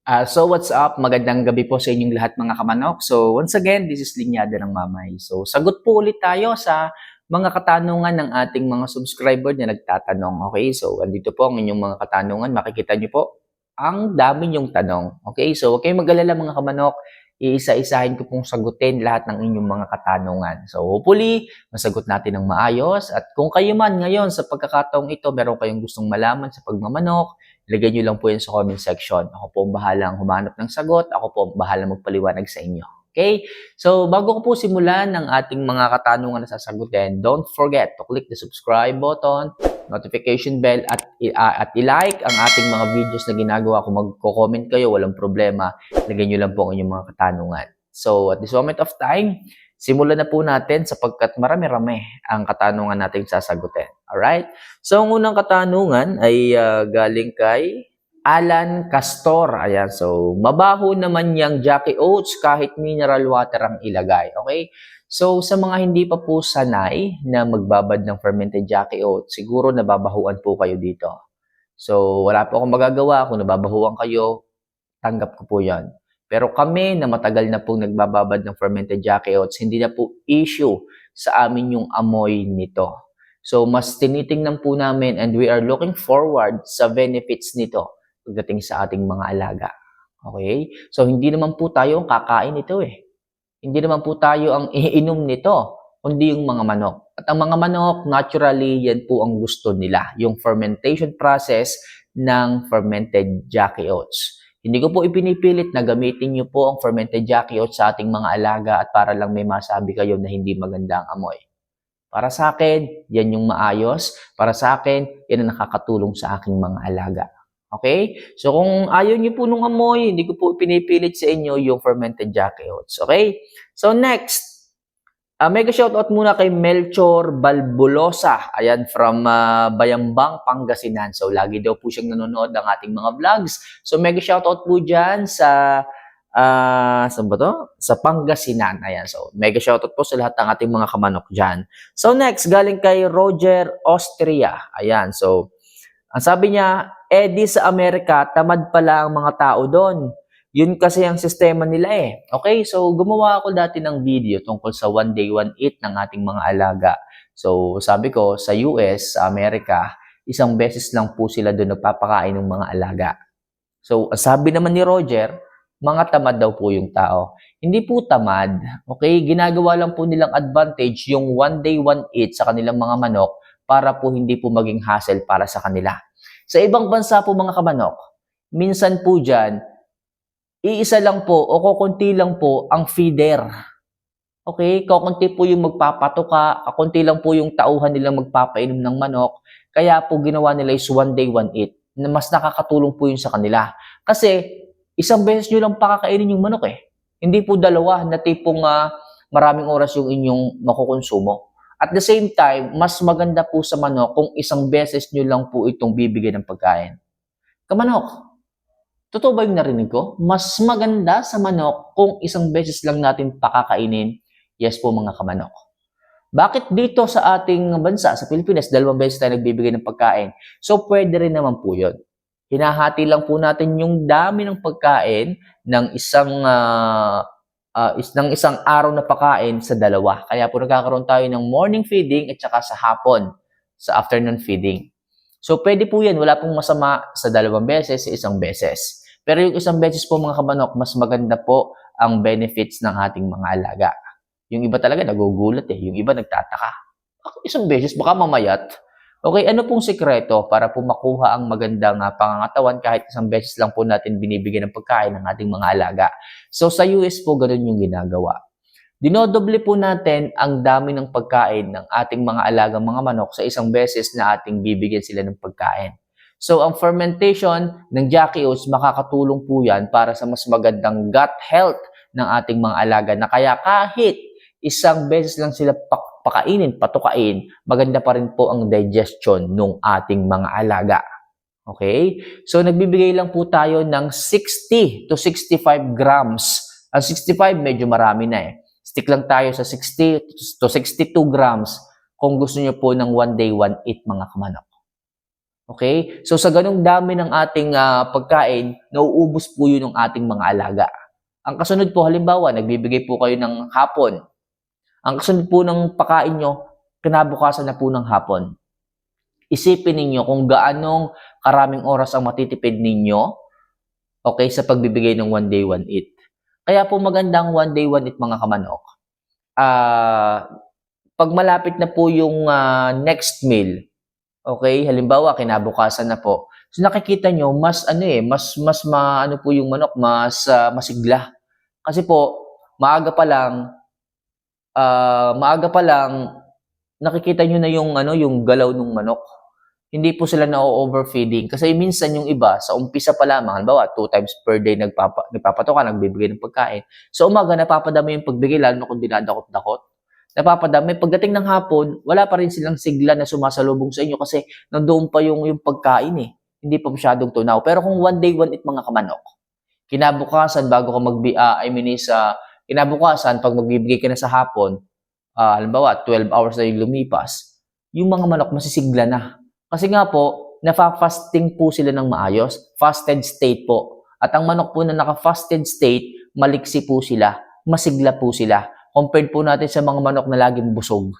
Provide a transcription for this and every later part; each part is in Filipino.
So what's up? Magandang gabi po sa inyong lahat mga kamanok. So once again, this is Linyada ng Mamay. So sagot po ulit tayo sa mga katanungan ng ating mga subscriber na nagtatanong. Okay, so andito po ang inyong mga katanungan. Makikita nyo po ang dami nyong tanong. Okay, so huwag kayong mag-alala mga kamanok. Iisa-isahin ko pong sagutin lahat ng inyong mga katanungan. So hopefully, masagot natin ng maayos. At kung kayo man ngayon sa pagkakataong ito, meron kayong gustong malaman sa pagmamanok, ilagay nyo lang po yun sa comment section. Ako po ang bahalang humanap ng sagot. Ako po ang bahalang magpaliwanag sa inyo. Okay? So, bago ko po simulan ng ating mga katanungan na sasagutin, don't forget to click the subscribe button, notification bell, at i-like ang ating mga videos na ginagawa. Kung magko-comment kayo, walang problema. Ilagay nyo lang po ang inyong mga katanungan. So, at this moment of time, simulan na po natin sapagkat marami-rami ang katanungan natin sasagutin. Alright? So, ang unang katanungan ay galing kay Alan Castor. Ayan. So, mabaho naman yung Jackie Oats kahit mineral water ang ilagay. Okay? So, sa mga hindi pa po sanay na magbabad ng fermented Jackie Oats, siguro nababahuan po kayo dito. So, wala po akong magagawa. Kung nababahuan kayo, tanggap ko po yan. Pero kami na matagal na pong nagbababad ng fermented Jackie Oats, hindi na po issue sa amin yung amoy nito. So, mas tinitingnan po namin and we are looking forward sa benefits nito pagdating sa ating mga alaga. Okay? So, hindi naman po tayo ang kakain nito eh. Hindi naman po tayo ang iinom nito, kundi yung mga manok. At ang mga manok, naturally, yan po ang gusto nila. Yung fermentation process ng fermented Jackie Oats. Hindi ko po ipinipilit na gamitin nyo po ang fermented Jackie Oats sa ating mga alaga at para lang may masabi kayo na hindi maganda ang amoy. Para sa akin, yan yung maayos. Para sa akin, yan ang nakakatulong sa aking mga alaga. Okay? So kung ayaw nyo po nung amoy, hindi ko po pinipilit sa inyo yung fermented Jackie Oats. Okay? So next, mega shoutout muna kay Melchor Balbulosa. Ayan, from Bayambang, Pangasinan. So, lagi daw po siyang nanonood ng ating mga vlogs. So, mega shoutout po dyan sa, saan ba to? Sa Pangasinan. Ayan, so, mega shoutout po sa lahat ng ating mga kamanok dyan. So, next, galing kay Roger Austria. Ayan, so, ang sabi niya, di sa Amerika, tamad pala ang mga tao doon. Yun kasi ang sistema nila eh. Okay, so gumawa ako dati ng video tungkol sa one day, one eat ng ating mga alaga. So sabi ko, sa US, sa Amerika, isang beses lang po sila doon nagpapakain ng mga alaga. So sabi naman ni Roger, mga tamad daw po yung tao. Hindi po tamad. Okay, ginagawa lang po nilang advantage yung one day, one eat sa kanilang mga manok para po hindi po maging hassle para sa kanila. Sa ibang bansa po mga kamanok, minsan po dyan, iisa lang po o kukunti lang po ang feeder. Okay? Kukunti po yung magpapatuka, kukunti lang po yung tauhan nilang magpapainom ng manok. Kaya po ginawa nila is one day, one eat. Na mas nakakatulong po yun sa kanila. Kasi isang beses nyo lang pakakainin yung manok eh. Hindi po dalawa na tipong maraming oras yung inyong makukonsumo. At the same time, mas maganda po sa manok kung isang beses nyo lang po itong bibigyan ng pagkain. Kamanok, totoo ba yung narinig ko? Mas maganda sa manok kung isang beses lang natin pakakainin. Yes po mga kamanok. Bakit dito sa ating bansa, sa Pilipinas, 2 beses tayo nagbibigay ng pagkain? So, pwede rin naman po yun. Hinahati lang po natin yung dami ng pagkain ng isang araw na pagkain sa 2. Kaya po nagkakaroon tayo ng morning feeding at saka sa hapon, sa afternoon feeding. So, pwede po yan. Wala pong masama sa 2 beses, sa 1 beses. Pero yung 1 beses po mga kamanok, mas maganda po ang benefits ng ating mga alaga. Yung iba talaga nagugulat eh. Yung iba nagtataka. 1 beses, baka mamayat. Okay, ano pong sikreto para po makuha ang magandang pangangatawan kahit 1 beses lang po natin binibigyan ng pagkain ng ating mga alaga? So, sa US po, ganun yung ginagawa. Dinodoble po natin ang dami ng pagkain ng ating mga alagang mga manok sa 1 beses na ating bibigyan sila ng pagkain. So, ang fermentation ng Jackie Oats, makakatulong po yan para sa mas magandang gut health ng ating mga alaga na kaya kahit 1 beses lang sila patukain, maganda pa rin po ang digestion ng ating mga alaga. Okay? So, nagbibigay lang po tayo ng 60 to 65 grams. Ang 65, medyo marami na eh. Stick lang tayo sa 60 to 62 grams kung gusto nyo po ng one day, one eat mga kamanok. Okay? So sa ganung dami ng ating pagkain, nauubos po yun ng ating mga alaga. Ang kasunod po, halimbawa, nagbibigay po kayo ng hapon. Ang kasunod po ng pagkain nyo, kinabukasan na po ng hapon. Isipin ninyo kung gaanong karaming oras ang matitipid ninyo, okay, sa pagbibigay ng one day, one eat. Kaya po magandang one day, one eat mga kamanok. Pag malapit na po yung next meal, okay, halimbawa kinabukasan na po. So nakikita nyo mas maano po yung manok, mas masigla. Kasi po maaga pa lang nakikita nyo na yung galaw ng manok. Hindi po sila na-overfeeding kasi minsan yung iba sa umpisa pa lamang, halimbawa 2 times per day nagpapatoka, nagbibigay ng pagkain. So umaga napapadami yung pagbigay lalo na kung dinadakot-dakot. Napapadami. Pagdating ng hapon, wala pa rin silang sigla na sumasalubong sa inyo kasi nandoon pa yung pagkain eh. Hindi pa masyadong tunaw. Pero kung one day, one eat mga kamanok, kinabukasan bago ka kinabukasan pag magbibigay ka na sa hapon, halimbawa 12 hours na yung lumipas, yung mga manok masisigla na. Kasi nga po, nafa-fasting po sila ng maayos, fasted state po. At ang manok po na naka-fasted state, maliksi po sila, masigla po sila. Compared po natin sa mga manok na laging busog.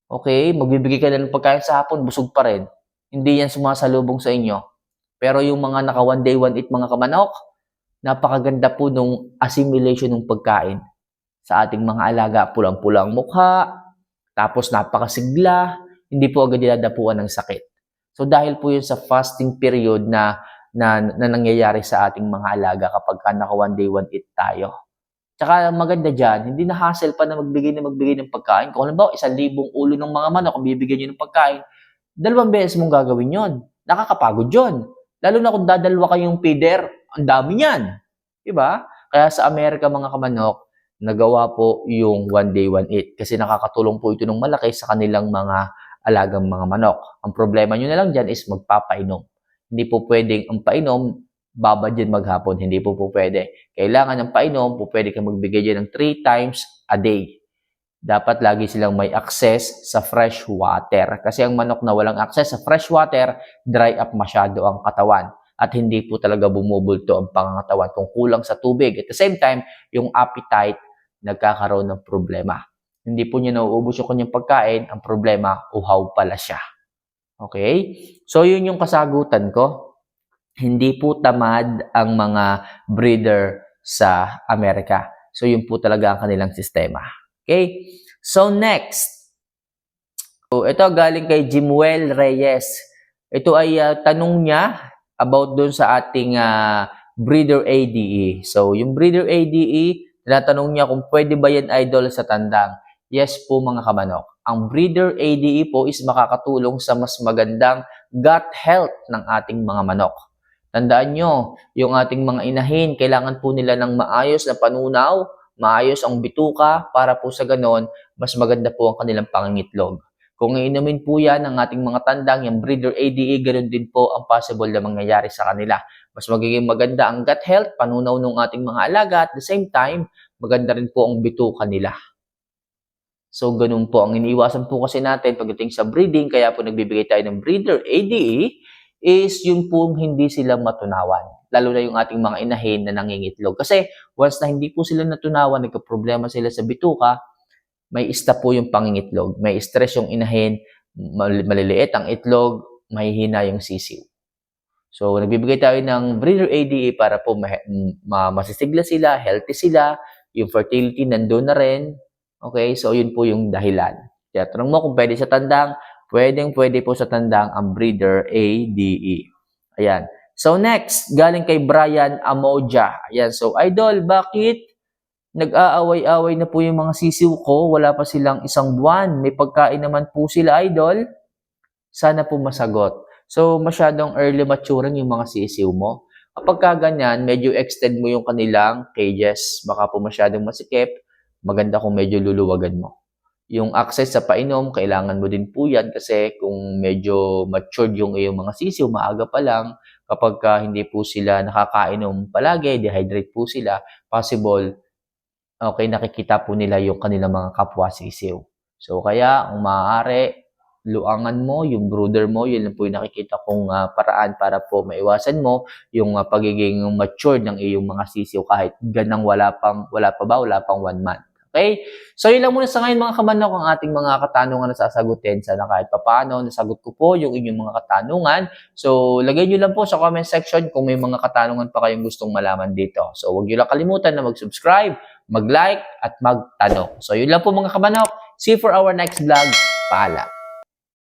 Okay, magbibigay ka na ng pagkain sa hapon, busog pa rin. Hindi yan sumasalubong sa inyo. Pero yung mga naka one day, one eat mga kamanok, napakaganda po nung assimilation ng pagkain sa ating mga alaga. Pulang-pulang mukha, tapos napakasigla, hindi po agad dinadapuan ng sakit. So dahil po yun sa fasting period na nangyayari sa ating mga alaga kapag naka one day, one eat tayo. Tsaka maganda dyan, hindi na hassle pa na magbigay ng pagkain. Kung halimbawa, 1,000 ulo ng mga manok, kung bibigyan nyo ng pagkain, 2 beses mong gagawin yon. Nakakapagod yon. Lalo na kung dadalwa kayong feeder, ang dami niyan. Diba? Kaya sa Amerika mga kamanok, nagawa po yung one day, one eat. Kasi nakakatulong po ito ng malaki sa kanilang mga alagang mga manok. Ang problema nyo na lang dyan is magpapainom. Hindi po pwedeng ang painom, babad yan maghapon. Hindi po pwede. Kailangan ng painom, pwede kang magbigay dyan ng 3 times a day. Dapat lagi silang may access sa fresh water. Kasi ang manok na walang access sa fresh water, dry up masyado ang katawan. At hindi po talaga bumubulto ang pangangatawan kung kulang sa tubig. At the same time, yung appetite nagkakaroon ng problema. Hindi po niya nauubos yung kanyang pagkain. Ang problema, uhaw pala siya. Okay? So, yun yung kasagutan ko. Hindi po tamad ang mga breeder sa Amerika. So, yun po talaga ang kanilang sistema. Okay? So, next. So, ito galing kay Jimuel Reyes. Ito ay tanong niya about dun sa ating breeder ADE. So, yung breeder ADE, tinatanong niya kung pwede ba yan idol sa tandang. Yes po mga kamanok. Ang breeder ADE po is makakatulong sa mas magandang gut health ng ating mga manok. Tandaan nyo, yung ating mga inahin, kailangan po nila ng maayos na panunaw, maayos ang bituka, para po sa ganon, mas maganda po ang kanilang pangingitlog. Kung iinumin po yan ng ating mga tandang, yung breeder ADE, ganoon din po ang possible na mangyayari sa kanila. Mas magiging maganda ang gut health, panunaw ng ating mga alaga, at the same time, maganda rin po ang bituka nila. So, ganun po. Ang iniiwasan po kasi natin pagdating sa breeding, kaya po nagbibigay tayo ng breeder ADE, is yung pong hindi sila matunawan. Lalo na yung ating mga inahin na nangingitlog. Kasi once na hindi po sila natunawan, nagka-problema sila sa bituka, may stop po yung pangingitlog. May stress yung inahin, maliliit ang itlog, mahihina yung sisiw. So, nagbibigay tayo ng breeder ADE para po masisigla sila, healthy sila, yung fertility nandun na rin. Okay, so yun po yung dahilan. Kaya tanong mo kung pwede sa tandang, pwede po sa tandang ang breeder ADE. Ayan. So next, galing kay Brian Amoja. Ayan, so idol, bakit nag-aaway-away na po yung mga sisiw ko? Wala pa silang 1 buwan. May pagkain naman po sila, idol. Sana po masagot. So, masyadong early maturing yung mga sisiw mo. Kapag ganyan, medyo extend mo yung kanilang cages. Baka po masyadong masikip. Maganda kung medyo luluwagan mo. Yung access sa painom, kailangan mo din po yan kasi kung medyo matured yung iyong mga sisiw, maaga pa lang, kapag hindi po sila nakakainom palagi, dehydrate po sila, possible, okay, nakikita po nila yung kanilang mga kapwa sisiw. So, kaya, kung maaari, luangan mo, yung brooder mo, yun lang po yung nakikita kong paraan para po maiwasan mo yung pagiging mature ng iyong mga sisiw kahit ganang wala pang 1 month. Okay? So, yun lang muna sa ngayon mga kamanok ang ating mga katanungan na sasagutin. Sana kahit papaano, nasagot ko po yung inyong mga katanungan. So, lagay nyo lang po sa comment section kung may mga katanungan pa kayong gustong malaman dito. So, huwag nyo lang kalimutan na mag-subscribe, mag-like, at magtanong. So, yun lang po mga kamanok. See you for our next vlog. Paalam.